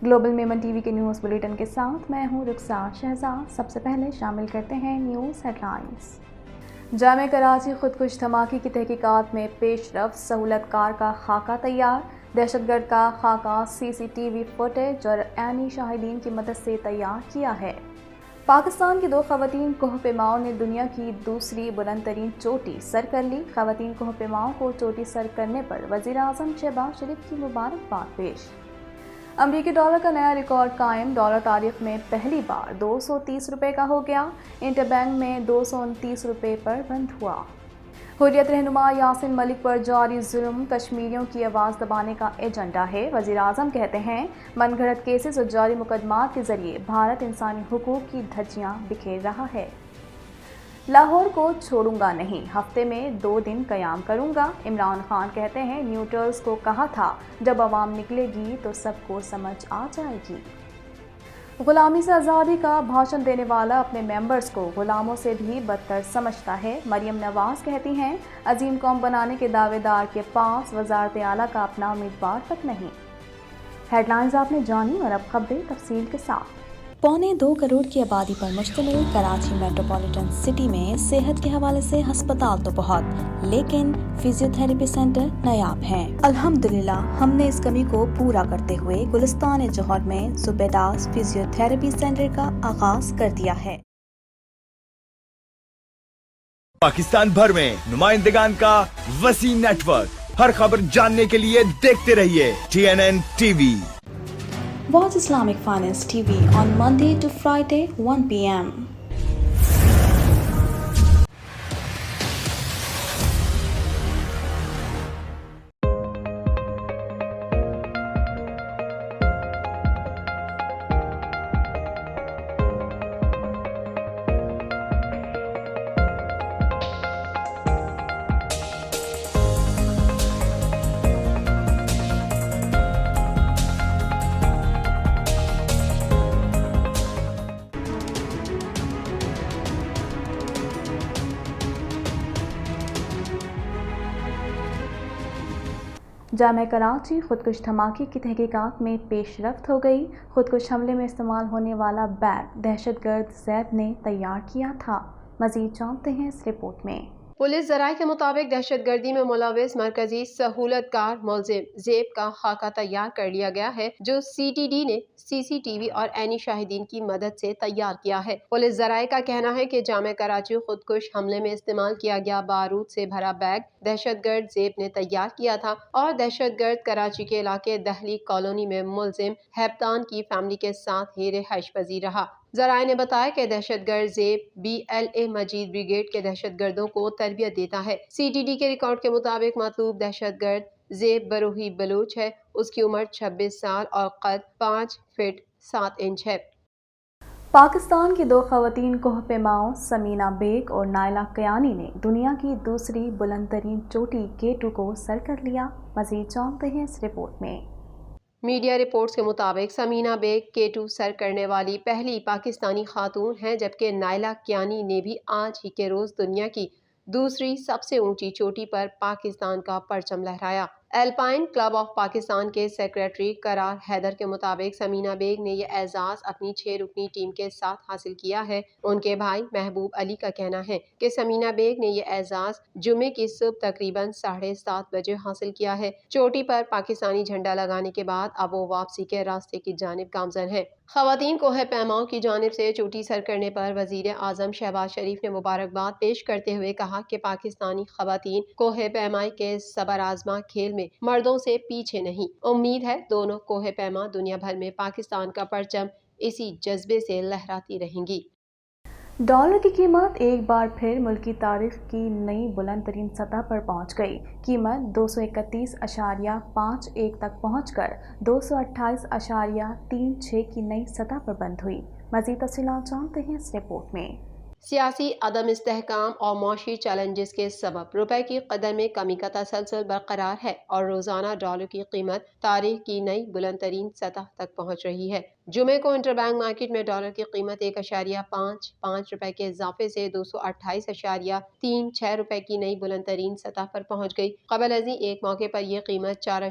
Global Memon TV के news bulletin के साथ मैं हूं रुखसार शहजाद। सबसे पहले शामिल करते हैं न्यूज़ हेडलाइंस। जामे कराची खुदकुश धमाके की तहकीकात में पेशरफ्त, सहूलतकार का खाका तैयार। दहशतगर्द का खाका CCTV फुटेज और ऐनी शाहिदीन की मदद से तैयार किया है। पाकिस्तान की 2 खवातीन कोहपेमाओं ने दुनिया की दूसरी बुलंद तरीन चोटी सर कर ली। खवातीन कोहपेमाओं को चोटी सर करने पर वज़ीर आज़म शहबाज शरीफ की मुबारकबाद पेश। अमरीकी डॉलर का नया रिकॉर्ड कायम। डॉलर तारीख में पहली बार 230 रुपये का हो गया। इंटरबैंक में 229 रुपये पर बंद हुआ। हुर्रियत रहनुमा यासिन मलिक पर जारी जुल्म कश्मीरियों की आवाज़ दबाने का एजेंडा है। वज़ीर आज़म कहते हैं मनगढ़ंत केसेस और जारी मुकदमात के जरिए भारत इंसानी हुकूक की धज्जियाँ बिखेर रहा है। लाहौर को छोड़ूंगा नहीं, हफ्ते में 2 दिन क़याम करूंगा। इमरान खान कहते हैं न्यूट्रल्स को कहा था जब अवाम निकलेगी तो सबको समझ आ जाएगी। गुलामी से आज़ादी का भाषण देने वाला अपने मेंबर्स को गुलामों से भी बदतर समझता है। मरियम नवाज कहती हैं अजीम कौम बनाने के दावेदार के पास वज़ारत आला का अपना उम्मीदवार तक नहीं। हेडलाइंस आपने जानी और अब खबरें तफसील के साथ। 2.25 करोड़ की आबादी पर मुश्तमिल कराची मेट्रोपॉलिटन सिटी में सेहत के हवाले से अस्पताल तो बहुत, लेकिन फिजियोथेरेपी सेंटर नायाब हैं। अल्हम्दुलिल्लाह हमने इस कमी को पूरा करते हुए गुलिस्तान जौहर में सुबेदास फिजियोथेरेपी सेंटर का आगाज कर दिया है। पाकिस्तान भर में नुमाइंदगान का वसी नेटवर्क, हर खबर जानने के लिए देखते रहिए TNN TV। Watch Islamic Finance TV on Monday to Friday 1 p.m. जामे कराची खुदकुश धमाके की तहकीकात में पेशरफ्त हो गई। खुदकुश हमले में इस्तेमाल होने वाला बैग दहशतगर्द ज़ैद ने तैयार किया था। मज़ीद जानते हैं इस रिपोर्ट में। पुलिस ज़राए के मुताबिक दहशतगर्दी में मुलविस मरकजी सहूलतकार मुलजिम ज़ेब का खाका तैयार कर लिया गया है, जो CTD ने CCTV और ऐनी शाहिदीन की मदद से तैयार किया है। पुलिस ज़राए का कहना है कि जामे कराची खुदकुश हमले में इस्तेमाल किया गया बारूद से भरा बैग दहशतगर्द ज़ेब ने तैयार किया था और दहशतगर्द कराची के इलाके दहली कॉलोनी में मुलजिम हैप्तान की फैमिली के साथ ही रिहाइश पजीर रहा। ज़राए ने बताया कि दहशतगर्द ज़ेब BLA मजीद ब्रिगेड के दहशतगर्दों को तरबियत देता है। CTD के रिकॉर्ड के मुताबिक मतलूब दहशतगर्द ज़ेब बरूही बलूच है। उसकी उम्र 26 साल और कद 5 फीट 7 इंच है। पाकिस्तान की 2 खवातीन कोहपेमाओं समीना बेग और नायला कयानी ने दुनिया की दूसरी बुलंद तरीन चोटी K2 को सर कर लिया। मज़ीद जानते हैं इस रिपोर्ट में। मीडिया रिपोर्ट्स के मुताबिक समीना बेग K2 सर करने वाली पहली पाकिस्तानी खातून हैं, जबकि नायला कियानी ने भी आज ही के रोज दुनिया की दूसरी सबसे ऊंची चोटी पर पाकिस्तान का परचम लहराया। एल्पाइन क्लब ऑफ पाकिस्तान के सेक्रेटरी करार हैदर के मुताबिक समीना बेग ने यह एजाज अपनी 6 रुकनी टीम के साथ हासिल किया है। उनके भाई महबूब अली का कहना है कि समीना बेग ने यह एजाज जुमे की सुबह तकरीबन 7:30 बजे हासिल किया है। चोटी पर पाकिस्तानी झंडा लगाने के बाद अब वो वापसी के रास्ते की जानिब गामजन है। खवातीन कोहे पैमाओं की जानिब से चोटी सर करने पर वजीर आजम शहबाज शरीफ ने मुबारकबाद पेश करते हुए कहा कि पाकिस्तानी खवातीन कोहे पैमाई के सबर आजमा खेल में मर्दों से पीछे नहीं। उम्मीद है दोनों कोहे पैमा दुनिया भर में पाकिस्तान का परचम इसी जज्बे से लहराती रहेंगी। डॉलर की कीमत एक बार फिर मुल्क की तारीख की नई बुलंद तरीन सतह पर पहुंच गई। कीमत 231.51 तक पहुंचकर 228.36 की नई सतह पर बंद हुई। मज़ीद तफसीलात जानते हैं इस रिपोर्ट में। सियासी अदम इस्तेहकाम और मौशी चैलेंजेस के सबब रुपए की कदर में कमी का तसलसल बरकरार है और रोजाना डॉलर की कीमत तारीख की नई बुलंद तरीन सतह तक पहुंच रही है। जुमे को इंटरबैंक मार्केट में डॉलर की कीमत 1.55 रुपए के इजाफे से 228.36 रुपए की नई बुलंद तरीन सतह पर पहुंच गई। कबल अजी एक मौके पर यह कीमत 4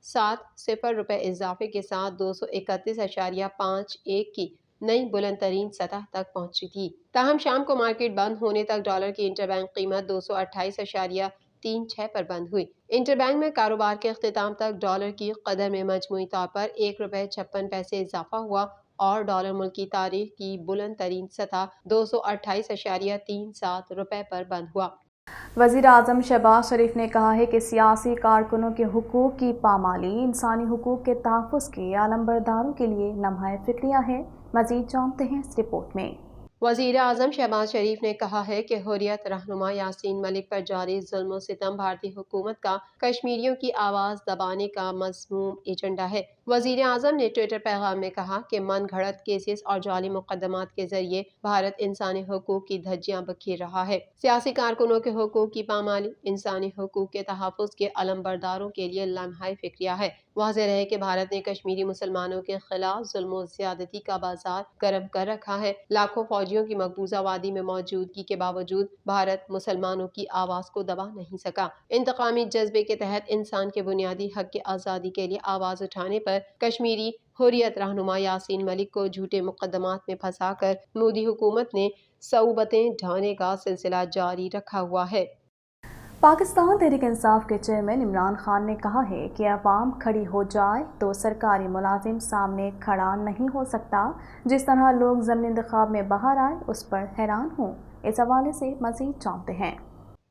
7.0 اضافے کے ساتھ 231.51 کی نئی بلند ترین سطح تک پہنچی تھی۔ تاہم شام کو مارکیٹ بند ہونے تک ڈالر کی انٹر بینک قیمت 228.36 پر بند ہوئی۔ انٹر بینک میں کاروبار کے اختتام تک ڈالر کی قدر میں مجموعی طور پر ₹1.56 اضافہ ہوا اور ڈالر ملک کی تاریخ کی بلند ترین سطح 228.37 پر بند ہوا۔ وزیر اعظم شہباز شریف نے کہا ہے کہ سیاسی کارکنوں کے حقوق کی پامالی انسانی حقوق کے تحفظ کے علمبرداروں کے لیے لمحہ فکریہ ہے۔ مزید جانتے ہیں اس رپورٹ میں۔ وزیر اعظم شہباز شریف نے کہا ہے کہ حریت رہنما یاسین ملک پر جاری ظلم و ستم بھارتی حکومت کا کشمیریوں کی آواز دبانے کا مذموم ایجنڈا ہے۔ وزیر اعظم نے ٹویٹر پیغام میں کہا کہ من گھڑت کیسز اور جعلی مقدمات کے ذریعے بھارت انسانی حقوق کی دھجیاں بکھیر رہا ہے۔ سیاسی کارکنوں کے حقوق کی پامالی انسانی حقوق کے تحفظ کے علمبرداروں کے لیے لمحہ فکریہ ہے۔ واضح رہے کہ بھارت نے کشمیری مسلمانوں کے خلاف ظلم و زیادتی کا بازار گرم کر رکھا ہے۔ لاکھوں فوجیوں کی مقبوضہ وادی میں موجودگی کے باوجود بھارت مسلمانوں کی آواز کو دبا نہیں سکا۔ انتقامی جذبے کے تحت انسان کے بنیادی حق کی آزادی کے لیے آواز اٹھانے پر کشمیری حریت رہنما یاسین ملک کو جھوٹے مقدمات میں پھنسا کر مودی حکومت نے صعوبتیں ڈھانے کا سلسلہ جاری رکھا ہوا ہے۔ پاکستان تحریک انصاف کے چیئرمین عمران خان نے کہا ہے کہ عوام کھڑی ہو جائے تو سرکاری ملازم سامنے کھڑا نہیں ہو سکتا۔ جس طرح لوگ ضمنی انتخاب میں باہر آئے اس پر حیران ہوں۔ اس حوالے سے مزید جانتے ہیں۔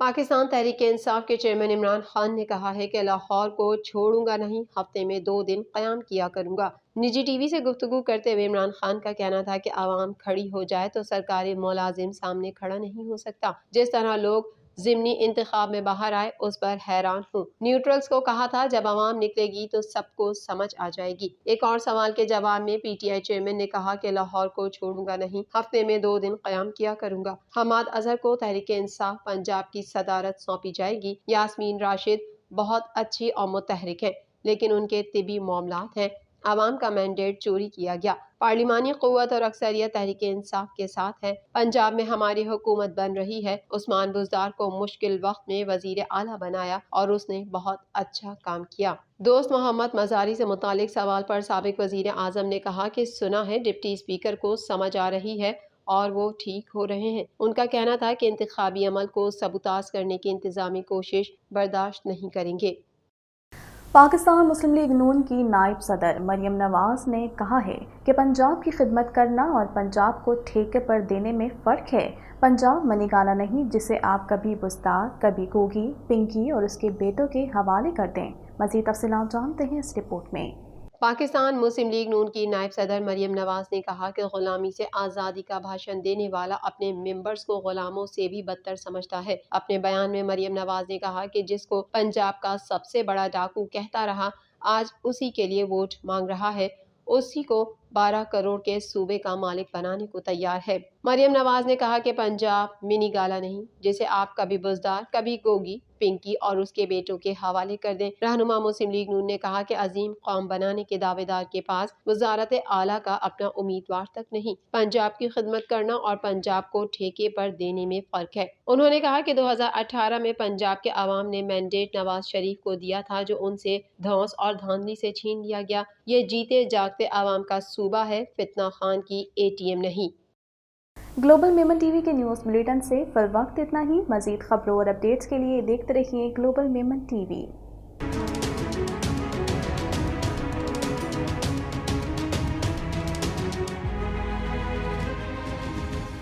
پاکستان تحریک انصاف کے چیئرمین عمران خان نے کہا ہے کہ لاہور کو چھوڑوں گا نہیں، ہفتے میں 2 دن قیام کیا کروں گا۔ نجی ٹی وی سے گفتگو کرتے ہوئے عمران خان کا کہنا تھا کہ عوام کھڑی ہو جائے تو سرکاری ملازم سامنے کھڑا نہیں ہو سکتا۔ جس طرح لوگ ضمنی انتخاب میں باہر آئے اس پر حیران ہوں۔ نیوٹرلز کو کہا تھا جب عوام نکلے گی تو سب کو سمجھ آ جائے گی۔ ایک اور سوال کے جواب میں پی ٹی آئی چیئرمین نے کہا کہ لاہور کو چھوڑوں گا نہیں، ہفتے میں 2 دن قیام کیا کروں گا۔ حماد اظہر کو تحریک انصاف پنجاب کی صدارت سونپی جائے گی۔ یاسمین راشد بہت اچھی اور متحرک ہیں، لیکن ان کے طبی معاملات ہیں۔ عوام کا مینڈیٹ چوری کیا گیا۔ پارلیمانی قوت اور اکثریت تحریک انصاف کے ساتھ ہے۔ پنجاب میں ہماری حکومت بن رہی ہے۔ عثمان بزدار کو مشکل وقت میں وزیر اعلیٰ بنایا اور اس نے بہت اچھا کام کیا۔ دوست محمد مزاری سے متعلق سوال پر سابق وزیر اعظم نے کہا کہ سنا ہے ڈپٹی اسپیکر کو سمجھ آ رہی ہے اور وہ ٹھیک ہو رہے ہیں۔ ان کا کہنا تھا کہ انتخابی عمل کو سبوتاژ کرنے کی انتظامی کوشش برداشت نہیں کریں گے۔ پاکستان مسلم لیگ نون کی نائب صدر مریم نواز نے کہا ہے کہ پنجاب کی خدمت کرنا اور پنجاب کو ٹھیکے پر دینے میں فرق ہے۔ پنجاب منی گالا نہیں جسے آپ کبھی بزدار، کبھی گوگی، پنکی اور اس کے بیٹوں کے حوالے کر دیں۔ مزید تفصیلات جانتے ہیں اس رپورٹ میں۔ پاکستان مسلم لیگ نون کی نائب صدر مریم نواز نے کہا کہ غلامی سے آزادی کا بھاشن دینے والا اپنے ممبرز کو غلاموں سے بھی بدتر سمجھتا ہے۔ اپنے بیان میں مریم نواز نے کہا کہ جس کو پنجاب کا سب سے بڑا ڈاکو کہتا رہا، آج اسی کے لیے ووٹ مانگ رہا ہے، اسی کو 12 کروڑ کے صوبے کا مالک بنانے کو تیار ہے۔ مریم نواز نے کہا کہ پنجاب منی گالا نہیں جسے آپ کبھی بزدار، کبھی گوگی، پنکی اور اس کے بیٹوں کے حوالے کر دیں۔ رہنما مسلم لیگ نون نے کہا کہ عظیم قوم بنانے کے دعوے دار کے پاس وزارت اعلیٰ کا اپنا امیدوار تک نہیں۔ پنجاب کی خدمت کرنا اور پنجاب کو ٹھیکے پر دینے میں فرق ہے۔ انہوں نے کہا کہ 2018 میں پنجاب کے عوام نے مینڈیٹ نواز شریف کو دیا تھا جو ان سے دھونس اور دھاندلی سے چھین لیا گیا۔ یہ جیتے جاگتے عوام کا صوبہ ہے، فتنہ خان کی ATM نہیں۔ گلوبل میمن ٹی وی کے نیوز بلیٹن سے فی الوقت اتنا ہی۔ مزید خبروں اور اپڈیٹس کے لیے دیکھتے رہیے گلوبل میمن ٹی وی۔